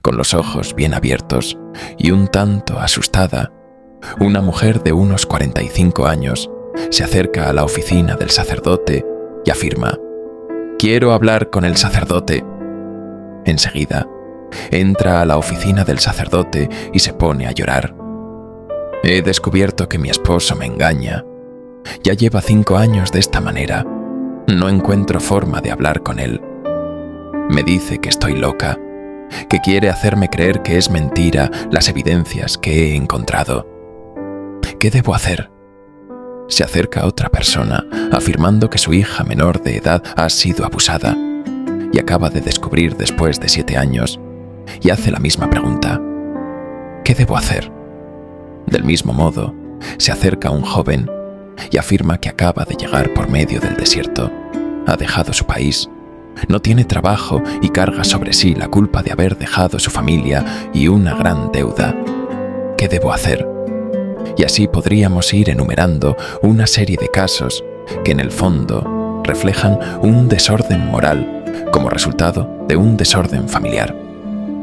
con los ojos bien abiertos y un tanto asustada, una mujer de unos 45 años se acerca a la oficina del sacerdote y afirma: «Quiero hablar con el sacerdote». Enseguida, entra a la oficina del sacerdote y se pone a llorar. «He descubierto que mi esposo me engaña. Ya lleva 5 años de esta manera. No encuentro forma de hablar con él. Me dice que estoy loca, que quiere hacerme creer que es mentira las evidencias que he encontrado. ¿Qué debo hacer?». Se acerca otra persona afirmando que su hija menor de edad ha sido abusada y acaba de descubrir después de 7 años, y hace la misma pregunta: ¿qué debo hacer? Del mismo modo, se acerca un joven y afirma que acaba de llegar por medio del desierto, ha dejado su país, no tiene trabajo y carga sobre sí la culpa de haber dejado su familia y una gran deuda. ¿Qué debo hacer? Y así podríamos ir enumerando una serie de casos que en el fondo reflejan un desorden moral como resultado de un desorden familiar.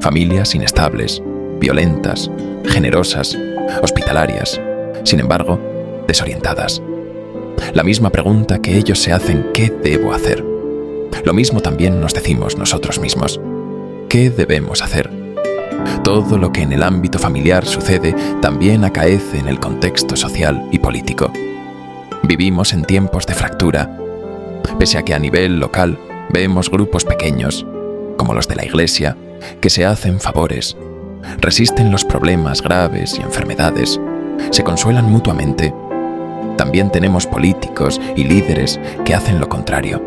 Familias inestables, violentas, generosas, hospitalarias, sin embargo, desorientadas. La misma pregunta que ellos se hacen: ¿qué debo hacer? Lo mismo también nos decimos nosotros mismos: ¿qué debemos hacer? Todo lo que en el ámbito familiar sucede también acaece en el contexto social y político. Vivimos en tiempos de fractura, pese a que a nivel local vemos grupos pequeños, como los de la Iglesia, que se hacen favores, resisten los problemas graves y enfermedades, se consuelan mutuamente. También tenemos políticos y líderes que hacen lo contrario.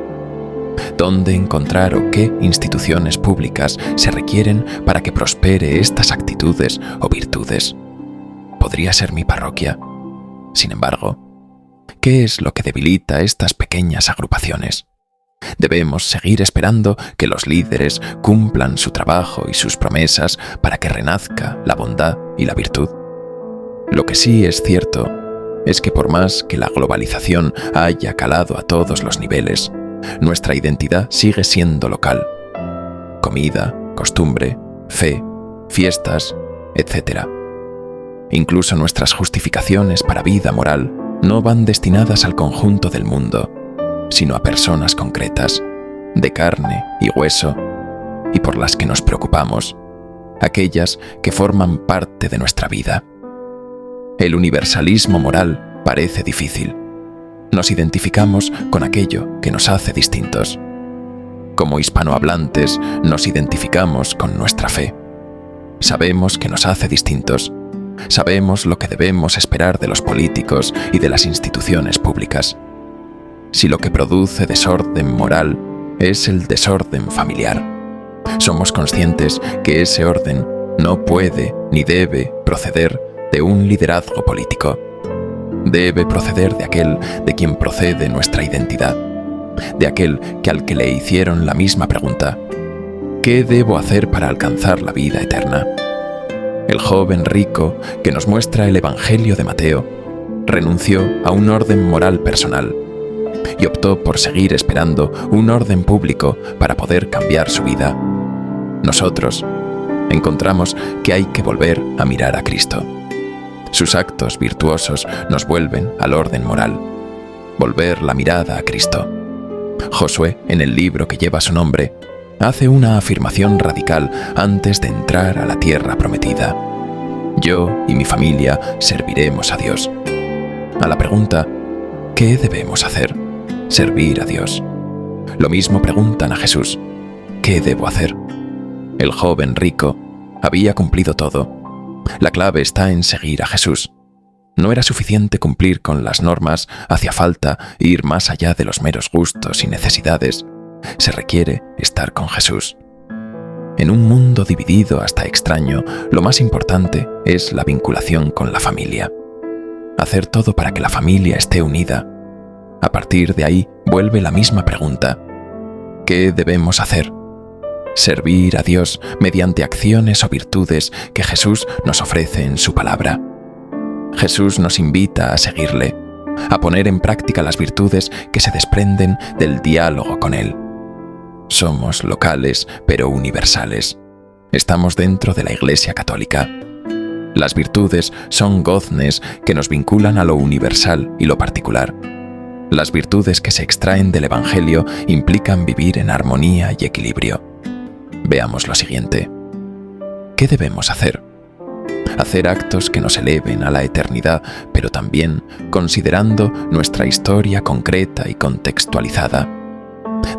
¿Dónde encontrar o qué instituciones públicas se requieren para que prospere estas actitudes o virtudes? Podría ser mi parroquia. Sin embargo, ¿qué es lo que debilita estas pequeñas agrupaciones? Debemos seguir esperando que los líderes cumplan su trabajo y sus promesas para que renazca la bondad y la virtud. Lo que sí es cierto es que por más que la globalización haya calado a todos los niveles, nuestra identidad sigue siendo local. Comida, costumbre, fe, fiestas, etc. Incluso nuestras justificaciones para vida moral no van destinadas al conjunto del mundo, sino a personas concretas, de carne y hueso, y por las que nos preocupamos, aquellas que forman parte de nuestra vida. El universalismo moral parece difícil. Nos identificamos con aquello que nos hace distintos. Como hispanohablantes, nos identificamos con nuestra fe. Sabemos que nos hace distintos. Sabemos lo que debemos esperar de los políticos y de las instituciones públicas. Si lo que produce desorden moral es el desorden familiar, somos conscientes que ese orden no puede ni debe proceder de un liderazgo político. Debe proceder de aquel de quien procede nuestra identidad, de aquel al que le hicieron la misma pregunta: ¿qué debo hacer para alcanzar la vida eterna? El joven rico que nos muestra el Evangelio de Mateo renunció a un orden moral personal y optó por seguir esperando un orden público para poder cambiar su vida. Nosotros encontramos que hay que volver a mirar a Cristo. Sus actos virtuosos nos vuelven al orden moral. Volver la mirada a Cristo. Josué, en el libro que lleva su nombre, hace una afirmación radical antes de entrar a la tierra prometida: yo y mi familia serviremos a Dios. A la pregunta ¿qué debemos hacer? Servir a Dios. Lo mismo preguntan a Jesús: ¿qué debo hacer? El joven rico había cumplido todo. La clave está en seguir a Jesús. No era suficiente cumplir con las normas, hacía falta ir más allá de los meros gustos y necesidades. Se requiere estar con Jesús. En un mundo dividido hasta extraño, lo más importante es la vinculación con la familia. Hacer todo para que la familia esté unida. A partir de ahí vuelve la misma pregunta: ¿qué debemos hacer? Servir a Dios mediante acciones o virtudes que Jesús nos ofrece en su palabra. Jesús nos invita a seguirle, a poner en práctica las virtudes que se desprenden del diálogo con Él. Somos locales pero universales. estamos dentro de la Iglesia Católica. Las virtudes son goznes que nos vinculan a lo universal y lo particular. Las virtudes que se extraen del Evangelio implican vivir en armonía y equilibrio. Veamos lo siguiente. ¿Qué debemos hacer? Hacer actos que nos eleven a la eternidad, pero también considerando nuestra historia concreta y contextualizada.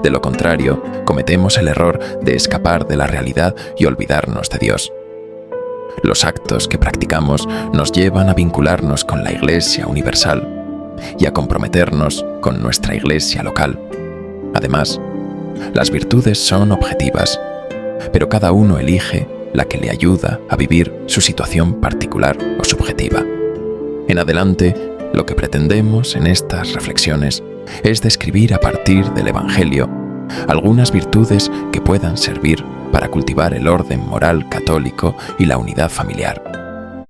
De lo contrario, cometemos el error de escapar de la realidad y olvidarnos de Dios. Los actos que practicamos nos llevan a vincularnos con la Iglesia universal y a comprometernos con nuestra Iglesia local. Además, las virtudes son objetivas, pero cada uno elige la que le ayuda a vivir su situación particular o subjetiva. En adelante, lo que pretendemos en estas reflexiones es describir a partir del Evangelio algunas virtudes que puedan servir para cultivar el orden moral católico y la unidad familiar.